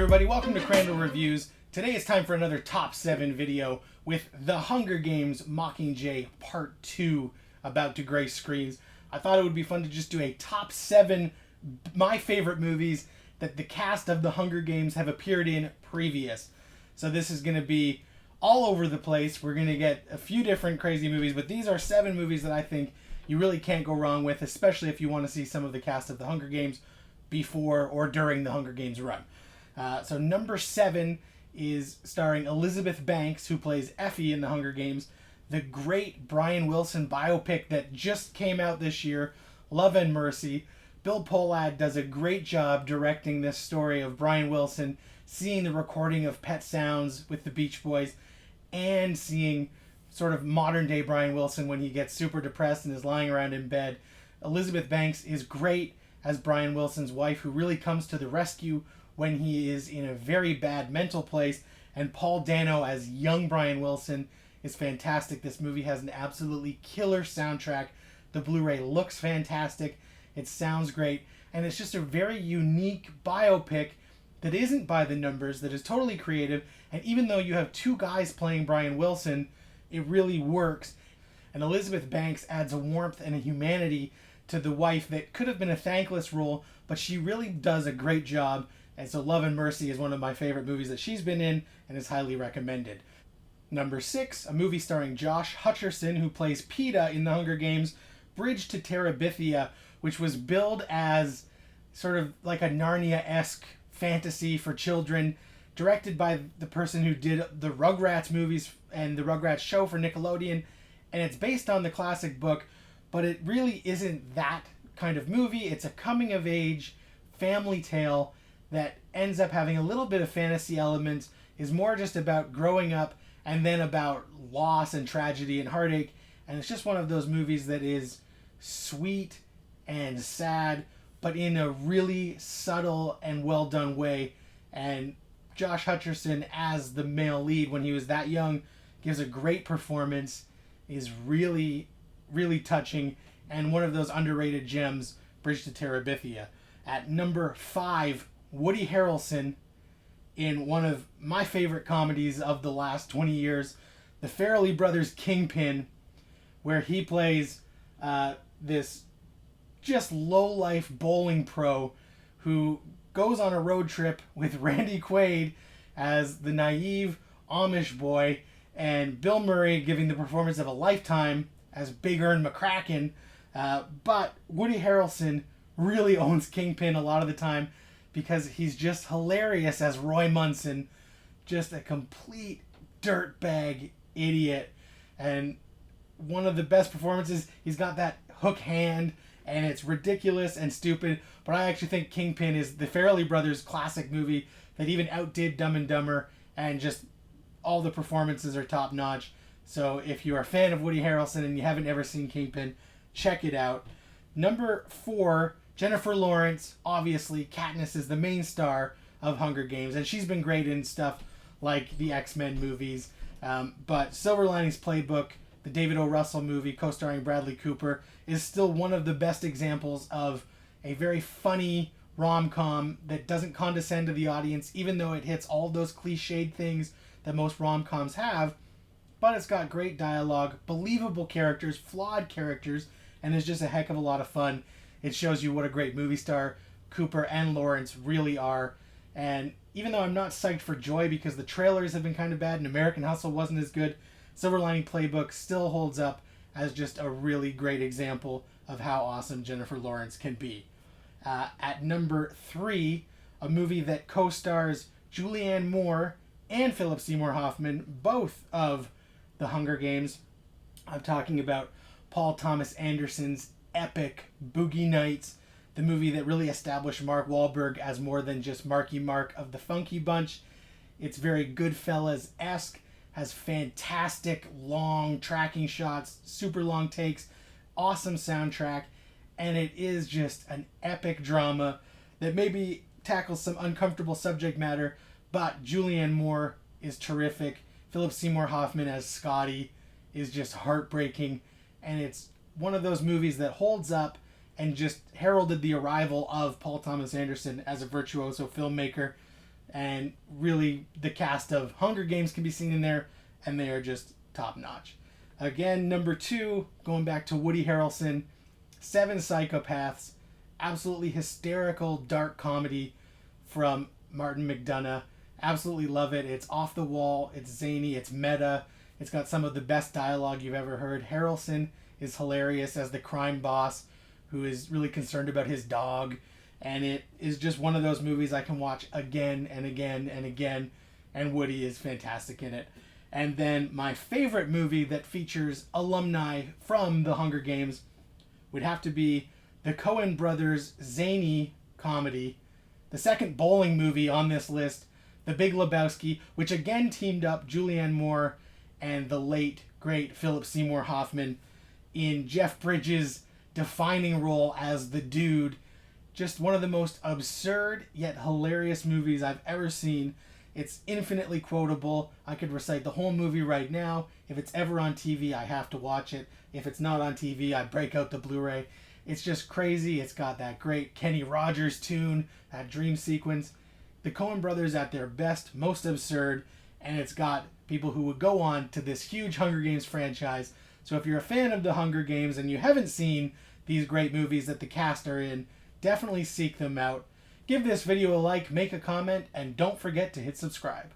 everybody, welcome to Crandall Reviews. Today it's time for another top 7 video with The Hunger Games Mockingjay Part 2 about to grace screens. I thought it would be fun to just do a top 7 my favorite movies that the cast of The Hunger Games have appeared in previous. So this is going to be all over the place. We're going to get a few different crazy movies, but these are 7 movies that I think you really can't go wrong with, especially if you want to see some of the cast of The Hunger Games before or during the Hunger Games run. So number 7 is starring Elizabeth Banks, who plays Effie in The Hunger Games, the great Brian Wilson biopic that just came out this year, Love and Mercy. Bill Pohlad does a great job directing this story of Brian Wilson, seeing the recording of Pet Sounds with the Beach Boys, and seeing sort of modern day Brian Wilson when he gets super depressed and is lying around in bed. Elizabeth Banks is great as Brian Wilson's wife, who really comes to the rescue when he is in a very bad mental place, and Paul Dano as young Brian Wilson is fantastic. This movie has an absolutely killer soundtrack. The Blu-ray looks fantastic. It sounds great, and it's just a very unique biopic that isn't by the numbers, that is totally creative, and even though you have 2 guys playing Brian Wilson, it really works. And Elizabeth Banks adds a warmth and a humanity to the wife that could have been a thankless role, but she really does a great job. And so Love and Mercy is one of my favorite movies that she's been in and is highly recommended. Number 6, a movie starring Josh Hutcherson, who plays Peeta in The Hunger Games, Bridge to Terabithia, which was billed as sort of like a Narnia-esque fantasy for children, directed by the person who did the Rugrats movies and the Rugrats show for Nickelodeon. And it's based on the classic book, but it really isn't that kind of movie. It's a coming-of-age family tale that ends up having a little bit of fantasy elements, is more just about growing up and then about loss and tragedy and heartache. And it's just one of those movies that is sweet and sad, but in a really subtle and well done way. And Josh Hutcherson as the male lead when he was that young gives a great performance, is really, really touching, and one of those underrated gems, Bridge to Terabithia. At number 5, Woody Harrelson in one of my favorite comedies of the last 20 years, the Farrelly Brothers' Kingpin, where he plays this just low-life bowling pro who goes on a road trip with Randy Quaid as the naive Amish boy, and Bill Murray giving the performance of a lifetime as Big Ern McCracken. But Woody Harrelson really owns Kingpin a lot of the time, because he's just hilarious as Roy Munson, just a complete dirtbag idiot. And one of the best performances, he's got that hook hand, and it's ridiculous and stupid, but I actually think Kingpin is the Farrelly Brothers classic movie that even outdid Dumb and Dumber, and just all the performances are top notch. So if you're a fan of Woody Harrelson and you haven't ever seen Kingpin, check it out. Number 4, Jennifer Lawrence. Obviously, Katniss is the main star of Hunger Games, and she's been great in stuff like the X-Men movies. But Silver Linings Playbook, the David O. Russell movie co-starring Bradley Cooper, is still one of the best examples of a very funny rom-com that doesn't condescend to the audience, even though it hits all those cliched things that most rom-coms have. But it's got great dialogue, believable characters, flawed characters, and is just a heck of a lot of fun. It shows you what a great movie star Cooper and Lawrence really are. And even though I'm not psyched for Joy because the trailers have been kind of bad and American Hustle wasn't as good, Silver Lining Playbook still holds up as just a really great example of how awesome Jennifer Lawrence can be. At number 3, a movie that co-stars Julianne Moore and Philip Seymour Hoffman, both of The Hunger Games. I'm talking about Paul Thomas Anderson's epic Boogie Nights, the movie that really established Mark Wahlberg as more than just Marky Mark of the Funky Bunch. It's very Goodfellas-esque, has fantastic long tracking shots, super long takes, awesome soundtrack, and it is just an epic drama that maybe tackles some uncomfortable subject matter, but Julianne Moore is terrific. Philip Seymour Hoffman as Scotty is just heartbreaking, and it's one of those movies that holds up and just heralded the arrival of Paul Thomas Anderson as a virtuoso filmmaker. And really, the cast of Hunger Games can be seen in there, and they are just top notch. Again, number 2, going back to Woody Harrelson, Seven Psychopaths, absolutely hysterical dark comedy from Martin McDonagh. Absolutely love it. It's off the wall, it's zany, it's meta, it's got some of the best dialogue you've ever heard. Harrelson is hilarious as the crime boss who is really concerned about his dog, and it is just one of those movies I can watch again and again and again, and Woody is fantastic in it. And then my favorite movie that features alumni from the Hunger Games would have to be the Coen brothers' zany comedy, the second bowling movie on this list, The Big Lebowski, which again teamed up Julianne Moore and the late, great Philip Seymour Hoffman in Jeff Bridges' defining role as the dude. Just one of the most absurd yet hilarious movies I've ever seen. It's infinitely quotable. I could recite the whole movie right now. If it's ever on TV, I have to watch it. If it's not on TV, I break out the Blu-ray. It's just crazy. It's got that great Kenny Rogers tune, that dream sequence. The Coen brothers at their best, most absurd, and it's got people who would go on to this huge Hunger Games franchise. So if you're a fan of the Hunger Games and you haven't seen these great movies that the cast are in, definitely seek them out. Give this video a like, make a comment, and don't forget to hit subscribe.